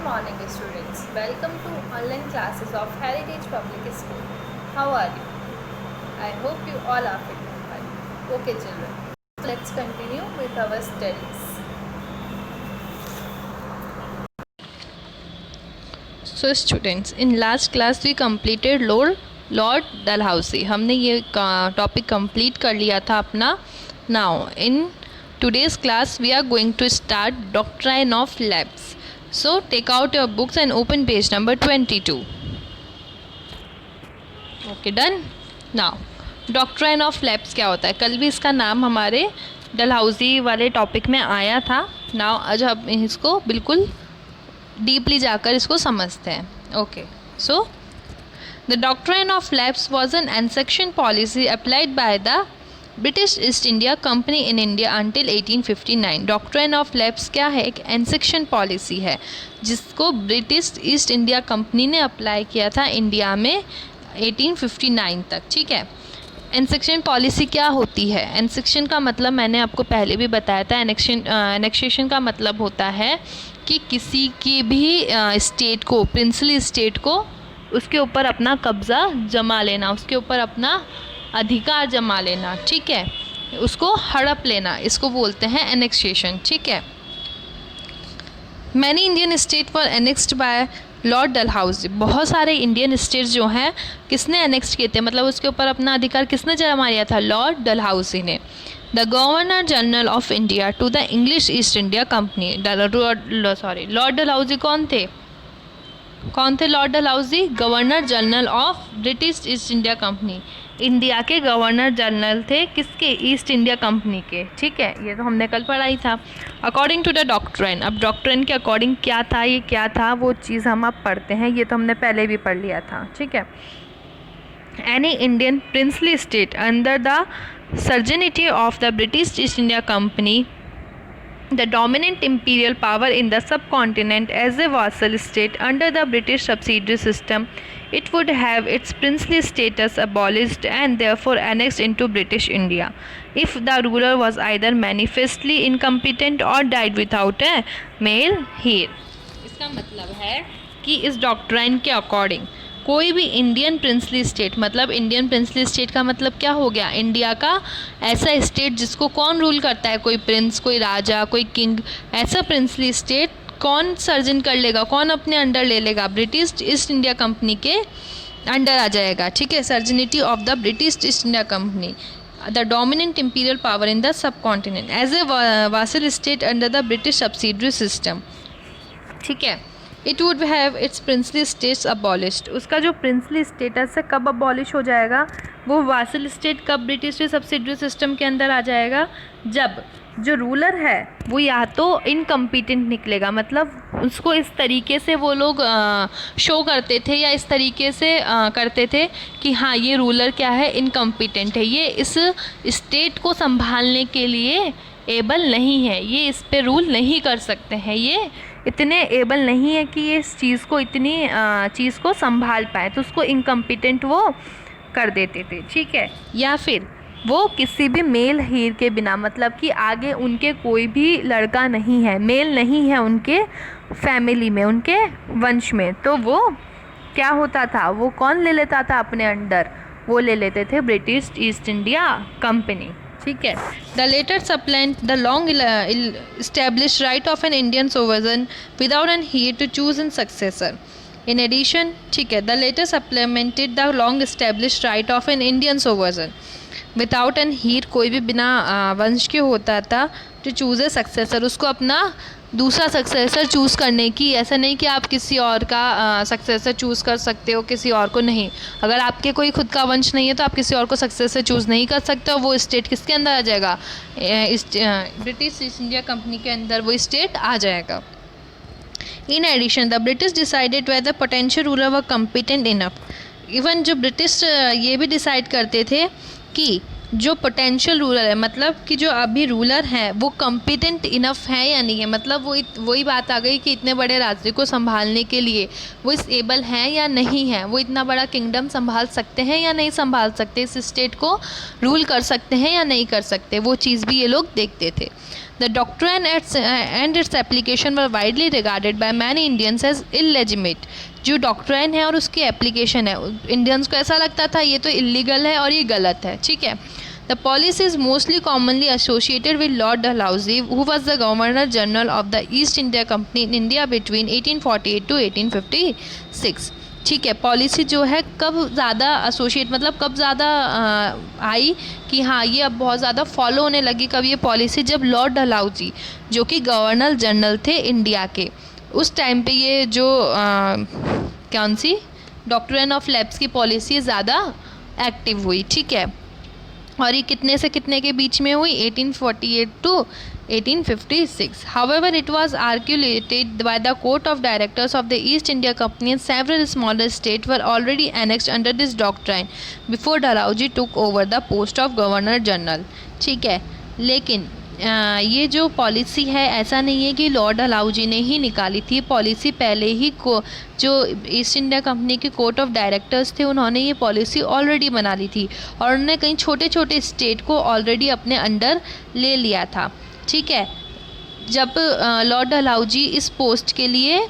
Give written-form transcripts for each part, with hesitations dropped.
morning, students. Welcome to online classes of Heritage Public School. How are you? I hope you all are fit and fine. Okay, children. Let's continue with our studies. So students, in last class we completed Lord Dalhousie. हमने ये topic complete कर लिया था अपना. Now in today's class we are going to start Doctrine of Lapse. So take out your books and open page number 22. Okay, done. Now Doctrine of Lapse क्या होता है? कल भी इसका नाम हमारे डलहाउसी वाले टॉपिक में आया था. Now आज हम इसको बिल्कुल डीपली जाकर इसको समझते हैं. Okay, so the doctrine of lapse was an annexation policy applied by the British East India company in India until 1859. Doctrine of lapse क्या है? एक एनेक्शन पॉलिसी है जिसको ब्रिटिश ईस्ट इंडिया कंपनी ने अप्लाई किया था इंडिया में 1859 तक. ठीक है. एनेक्शन पॉलिसी क्या होती है? एनेक्शन का मतलब मैंने आपको पहले भी बताया था. एनेक्सेशन का मतलब होता है कि किसी की भी स्टेट को, प्रिंसली स्टेट को उसके ऊपर अपना कब्ज़ा जमा लेना, उसके ऊपर अपना अधिकार जमा लेना. ठीक है, उसको हड़प लेना, इसको बोलते हैं एनेक्सेशन. ठीक है. मैनी इंडियन स्टेट वर एनेक्स्ड बाय लॉर्ड डलहाउसी. बहुत सारे इंडियन स्टेट्स जो हैं किसने एनेक्स किए थे, मतलब उसके ऊपर अपना अधिकार किसने जमा लिया था? लॉर्ड डलहाउसी ने. The governor general of India to the English East India company. Lord Dalhousie कौन थे? Lord Dalhousie governor general of British East India company. India के गवर्नर जनरल थे किसके? ईस्ट इंडिया कंपनी के. ठीक है, ये तो हमने कल पढ़ाई था. According to the doctrine. अब डॉक्ट्राइन के अकॉर्डिंग क्या था, ये क्या था, वो चीज़ हम अब पढ़ते हैं. ये तो हमने पहले भी पढ़ लिया था. ठीक है. Any Indian princely state under the sovereignty of the British East India Company, the dominant imperial power in the subcontinent, as a vassal state under the British subsidiary system, it would have its princely status abolished and therefore annexed into British India if the ruler was either manifestly incompetent or died without a male heir. इसका मतलब है कि इस doctrine के according कोई भी Indian princely state, मतलब Indian princely state का मतलब क्या हो गया? इंडिया का ऐसा स्टेट जिसको कौन रूल करता है? कोई प्रिंस, कोई राजा, कोई किंग. ऐसा प्रिंसली स्टेट कौन सर्जन कर लेगा, कौन अपने अंडर ले लेगा? ब्रिटिश ईस्ट इंडिया कंपनी के अंडर आ जाएगा. ठीक है. Suzerainty of the British East India company, the dominant imperial power in the subcontinent, as a vassal state under the British subsidiary system. ठीक है. It would have its princely states abolished. उसका जो princely status है कब abolish हो जाएगा? वो vassal state कब ब्रिटिश सब्सिडरी सिस्टम के अंदर आ जाएगा? जब जो रूलर है वो या तो इनकम्पिटेंट निकलेगा, मतलब उसको इस तरीके से वो लोग शो करते थे या इस तरीके से करते थे कि हाँ ये रूलर क्या है? इनकम्पिटेंट है, ये इस स्टेट को संभालने के लिए एबल नहीं है, ये इस पे रूल नहीं कर सकते हैं, ये इतने एबल नहीं है कि ये इस चीज़ को, इतनी चीज़ को संभाल पाए, तो उसको इनकम्पिटेंट वो कर देते थे. ठीक है. या फिर वो किसी भी मेल हीर के बिना, मतलब कि आगे उनके कोई भी लड़का नहीं है, मेल नहीं है उनके फैमिली में, उनके वंश में, तो वो क्या होता था? वो कौन ले लेता था अपने अंडर? वो ले लेते थे ब्रिटिश ईस्ट इंडिया कंपनी. ठीक है. The latter supplant the long established right of an Indian sovereign without an heir to choose in successor. In addition, ठीक है, the later supplemented the long established right of an Indian sovereign without an heir, कोई भी बिना वंश के होता था, to choose a successor, उसको अपना दूसरा सक्सेसर चूज़ करने की. ऐसा नहीं कि आप किसी और का सक्सेसर चूज़ कर सकते हो, किसी और को नहीं. अगर आपके कोई खुद का वंश नहीं है तो आप किसी और को सक्सेसर चूज़ नहीं कर सकते हो. वो स्टेट किसके अंदर आ जाएगा? ब्रिटिश ईस्ट इंडिया कंपनी के अंदर वो स्टेट आ जाएगा. In addition the British decided whether potential ruler were competent enough. Even जो ब्रिटिश ये भी डिसाइड करते थे कि जो पोटेंशियल रूलर है, मतलब कि जो अभी रूलर हैं वो कॉम्पिटेंट इनफ है या नहीं है, मतलब वही बात आ गई कि इतने बड़े राज्य को संभालने के लिए वो इस एबल हैं या नहीं है, वो इतना बड़ा किंगडम संभाल सकते हैं या नहीं संभाल सकते, इस स्टेट को रूल कर सकते हैं या नहीं कर सकते, वो चीज़ भी ये लोग देखते थे. The doctrine and its application were widely regarded by many Indians as illegitimate. जो डॉक्ट्राइन है और उसकी एप्लीकेशन है, इंडियंस को ऐसा लगता था ये तो इलीगल है और ये गलत है, ठीक है। The policy is mostly commonly associated with Lord Dalhousie, who was the governor general of the East India company in India between 1848 to 1856। ठीक है, पॉलिसी जो है कब ज़्यादा एसोशिएट मतलब कब ज़्यादा आई कि हाँ ये अब बहुत ज़्यादा फॉलो होने लगी, कब ये पॉलिसी, जब लॉर्ड डलहौजी जो कि गवर्नर जनरल थे इंडिया के, उस टाइम पे ये जो कौन सी डॉक्ट्रिन ऑफ लैप्स की पॉलिसी ज़्यादा एक्टिव हुई, ठीक है। और ये कितने से कितने के बीच में हुई, 1848 to 1856। However, it was articulated by the Court of Directors of the East India Company and several smaller states were already annexed under this doctrine before Dalhousie took over the post of Governor General। ठीक है, लेकिन ये जो policy है ऐसा नहीं है कि लॉर्ड डलहौजी ने ही निकाली थी, पॉलिसी पहले ही जो ईस्ट इंडिया कंपनी के कोर्ट ऑफ डायरेक्टर्स थे उन्होंने ये पॉलिसी ऑलरेडी बना ली थी और उन्होंने कई छोटे छोटे स्टेट को ऑलरेडी अपने अंडर ले लिया था, ठीक है। जब लॉर्ड डलहौजी इस पोस्ट के लिए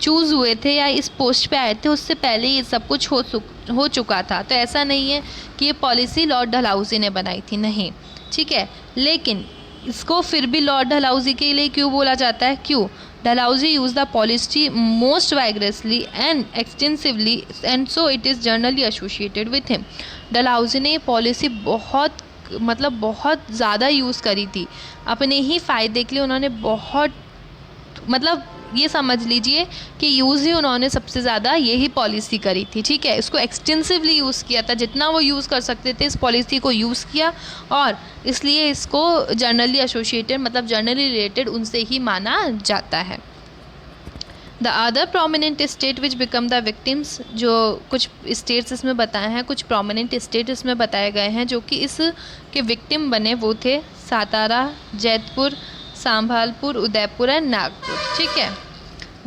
चूज़ हुए थे या इस पोस्ट पे आए थे उससे पहले ये सब कुछ हो चुका था, तो ऐसा नहीं है कि ये पॉलिसी लॉर्ड डलहौजी ने बनाई थी, नहीं, ठीक है। लेकिन इसको फिर भी लॉर्ड डलहौजी के लिए क्यों बोला जाता है, क्यों? Dalhousie used the policy most vigorously and extensively and so it is generally associated with him. Dalhousie ने ये पॉलिसी बहुत ज़्यादा यूज़ करी थी अपने ही फ़ायदे के लिए, उन्होंने बहुत मतलब ये समझ लीजिए कि यूज़ ही उन्होंने सबसे ज़्यादा यही पॉलिसी करी थी, ठीक है। इसको एक्सटेंसिवली यूज़ किया था, जितना वो यूज़ कर सकते थे इस पॉलिसी को यूज़ किया और इसलिए इसको जनरली एसोसिएटेड मतलब जनरली रिलेटेड उनसे ही माना जाता है। The other prominent state which become the victims, जो कुछ स्टेट्स इसमें बताए हैं, कुछ प्रोमिनेंट स्टेट इसमें बताए गए हैं जो कि इस के विक्टिम बने, वो थे सातारा, जैतपुर, संभालपुर, उदयपुर एंड नागपुर, ठीक है।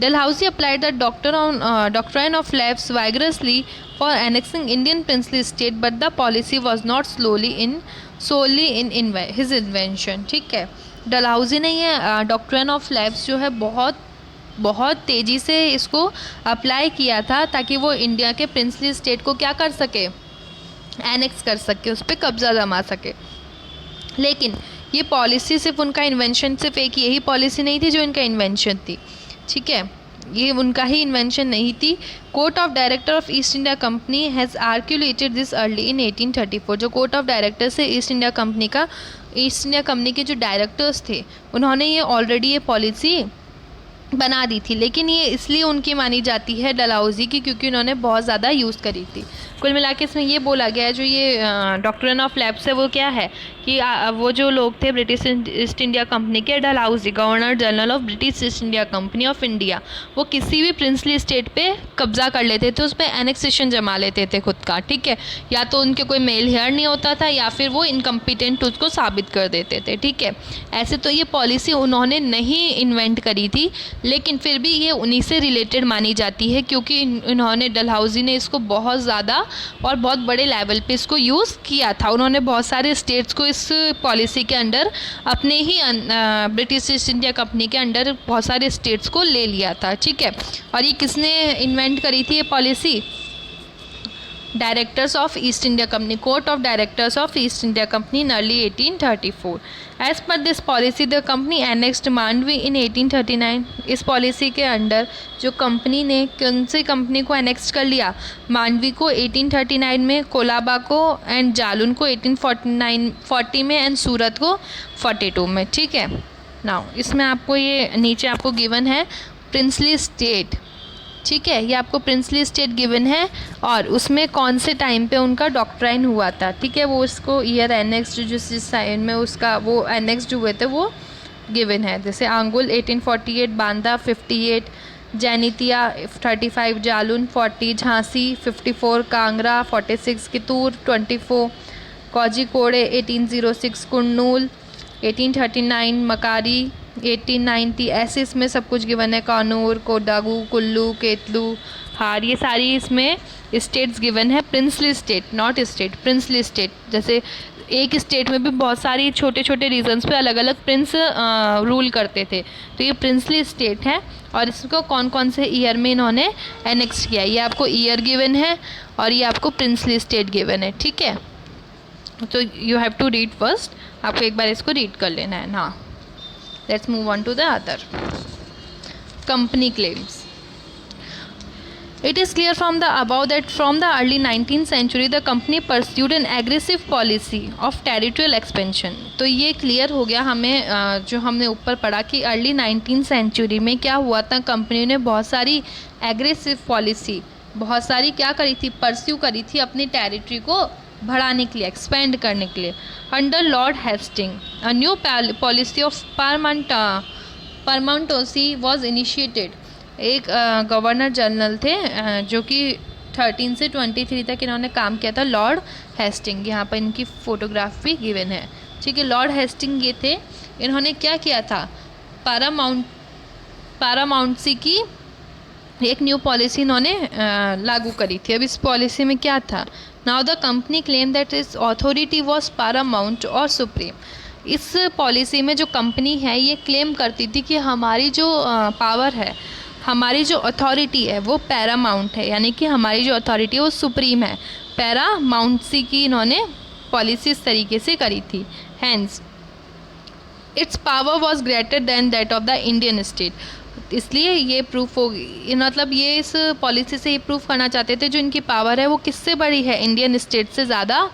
Dalhousie applied the doctrine of lapse vigorously for annexing Indian princely state but the policy was not solely in his invention, ठीक है। डलहौजी ने ये डॉक्ट्राइन ऑफ लैप्स जो है बहुत तेज़ी से इसको अप्लाई किया था ताकि वो इंडिया के प्रिंसली स्टेट को क्या कर सके, एनेक्स कर सके, उस पर कब्ज़ा जमा सके। लेकिन ये पॉलिसी सिर्फ उनका इन्वेंशन, सिर्फ एक यही पॉलिसी नहीं थी जो इनका इन्वेंशन थी, ठीक है, ये उनका ही इन्वेंशन नहीं थी। Court of director of East India company has articulated this early in 1834। जो कोर्ट ऑफ डायरेक्टर्स है ईस्ट इंडिया कंपनी के जो डायरेक्टर्स थे उन्होंने ये ऑलरेडी ये पॉलिसी बना दी थी, लेकिन ये इसलिए उनकी मानी जाती है डलहौजी की क्योंकि उन्होंने बहुत ज़्यादा यूज़ करी थी। कुल मिला के इसमें ये बोला गया है जो ये डॉक्ट्रिन ऑफ लैप्स है वो क्या है कि वो जो लोग थे ब्रिटिश ईस्ट इंडिया कंपनी के, Dalhousie governor general of British East India company of India, वो किसी भी प्रिंसली स्टेट पे कब्जा कर लेते थे, उस पर एनेक्सेशन जमा लेते थे खुद का, ठीक है। या तो उनके कोई मेल हेयर नहीं होता था या फिर वो इनकम्पिटेंट उसको साबित कर देते थे, ठीक है। ऐसे तो ये पॉलिसी उन्होंने नहीं इन्वेंट करी थी, लेकिन फिर भी ये उन्हीं से रिलेटेड मानी जाती है क्योंकि इन्होंने डलहौजी ने इसको बहुत ज़्यादा और बहुत बड़े लेवल पे इसको यूज़ किया था। उन्होंने बहुत सारे स्टेट्स को इस पॉलिसी के अंडर अपने ही ब्रिटिश ईस्ट इंडिया कंपनी के अंडर बहुत सारे स्टेट्स को ले लिया था, ठीक है। और ये किसने इन्वेंट करी थी ये policy? Directors of East India company, court of directors of East India company in early 1834। As per this policy the company annexed Mandvi in 1839। इस पॉलिसी के अंडर जो कंपनी ने कौन सी कंपनी को एनेक्स कर लिया? मांडवी को 1839 में, कोलाबा को एंड जालून को 1840 में एंड सूरत को 42 में, ठीक है। नाउ इसमें आपको ये नीचे आपको गिवन है प्रिंसली स्टेट, ठीक है, ये आपको प्रिंसली स्टेट गिवन है और उसमें कौन से टाइम पे उनका डॉक्ट्राइन हुआ था, ठीक है। वो उसको ईयर एनेक्स्ड जो साइन में उसका वो एनेक्स्ड हुए थे वो गिवन है, जैसे आंगुल 1848, बांदा 58, जैनितिया 35, जालून 40, झांसी 54, कांगड़ा 46, कितूर 24, कोझिकोडे 1806, कुर्नूल 1839, मकारी 1890, ऐसे इसमें सब कुछ गिवन है। कानूर, कोडागू, कुल्लू, केतलू, हार, ये सारी इसमें स्टेट्स गिवन है। Princely state, not state, princely state, जैसे एक स्टेट में भी बहुत सारी छोटे छोटे रीजन्स पे अलग अलग प्रिंस रूल करते थे। तो ये प्रिंसली स्टेट है और इसको कौन कौन से ईयर में इन्होंने एनेक्स किया, ये आपको ईयर गिवन है और ये आपको प्रिंसली स्टेट गिवन है। ठीक है, तो you have to read first, आपको एक बार इसको रीड कर लेना है ना। Let's move on to the other company claims. It is clear from the above that from the early 19th century the company pursued an aggressive policy of territorial expansion। तो ये क्लियर हो गया हमें जो हमने ऊपर पढ़ा कि अर्ली 19th सेंचुरी में क्या हुआ था, कंपनी ने बहुत सारी एग्रेसिव पॉलिसी, बहुत सारी क्या करी थी, परस्यू करी थी अपनी टेरिटरी को बढ़ाने के लिए, एक्सपेंड करने के लिए। Under Lord Hastings a new policy of paramountcy was initiated. एक गवर्नर जनरल थे जो कि 13 से 23 तक इन्होंने काम किया था, लॉर्ड हेस्टिंग। यहाँ पर इनकी फ़ोटोग्राफ भी गिवन है। ठीक है, लॉर्ड हेस्टिंग ये थे, इन्होंने क्या किया था, पारामाउंटसी की एक न्यू पॉलिसी इन्होंने लागू करी थी। अब इस पॉलिसी में क्या था, now the company claim that is authority was Paramount और सुप्रीम। इस पॉलिसी में जो कंपनी है ये क्लेम करती थी कि हमारी जो पावर है, हमारी जो अथॉरिटी है वो पैरामाउंट है, यानी कि हमारी जो अथॉरिटी है वो सुप्रीम है। पैरामाउंटसी की इन्होंने पॉलिसी इस तरीके से करी थी। Hence its power was greater than that of the Indian state. इसलिए ये प्रूफ होगी, मतलब ये इस पॉलिसी से ये प्रूफ करना चाहते थे जो इनकी पावर है वो किससे बड़ी है, इंडियन स्टेट से ज़्यादा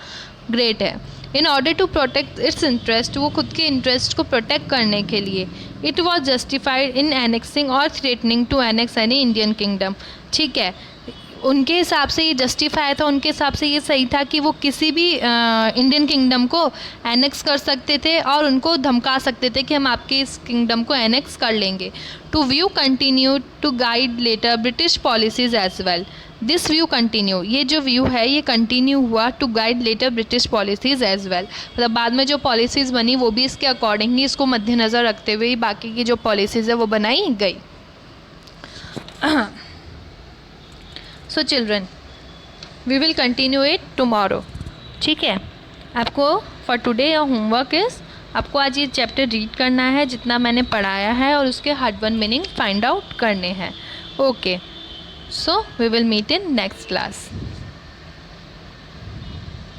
ग्रेट है। In order to protect its interest, वो खुद के इंटरेस्ट को प्रोटेक्ट करने के लिए, it was justified in annexing और threatening to annex any Indian kingdom. ठीक है, उनके हिसाब से ये जस्टिफाई था, उनके हिसाब से ये सही था कि वो किसी भी इंडियन किंगडम को एनेक्स कर सकते थे और उनको धमका सकते थे कि हम आपके इस किंगडम को एनेक्स कर लेंगे। To view continue to guide later British policies as well. This view continue, ये जो व्यू है ये कंटिन्यू हुआ to guide later British policies as well. मतलब बाद में जो पॉलिसीज़ बनी वो भी इसके अकॉर्डिंग ही, इसको मद्देनज़र रखते हुए ही बाकी की जो पॉलिसीज़ है वो बनाई गई। So children, we will continue it tomorrow. ठीक है, आपको for today your homework is, आपको आज ये चैप्टर रीड करना है जितना मैंने पढ़ाया है और उसके hard one meaning find out करने हैं। Okay, so we will meet in next class.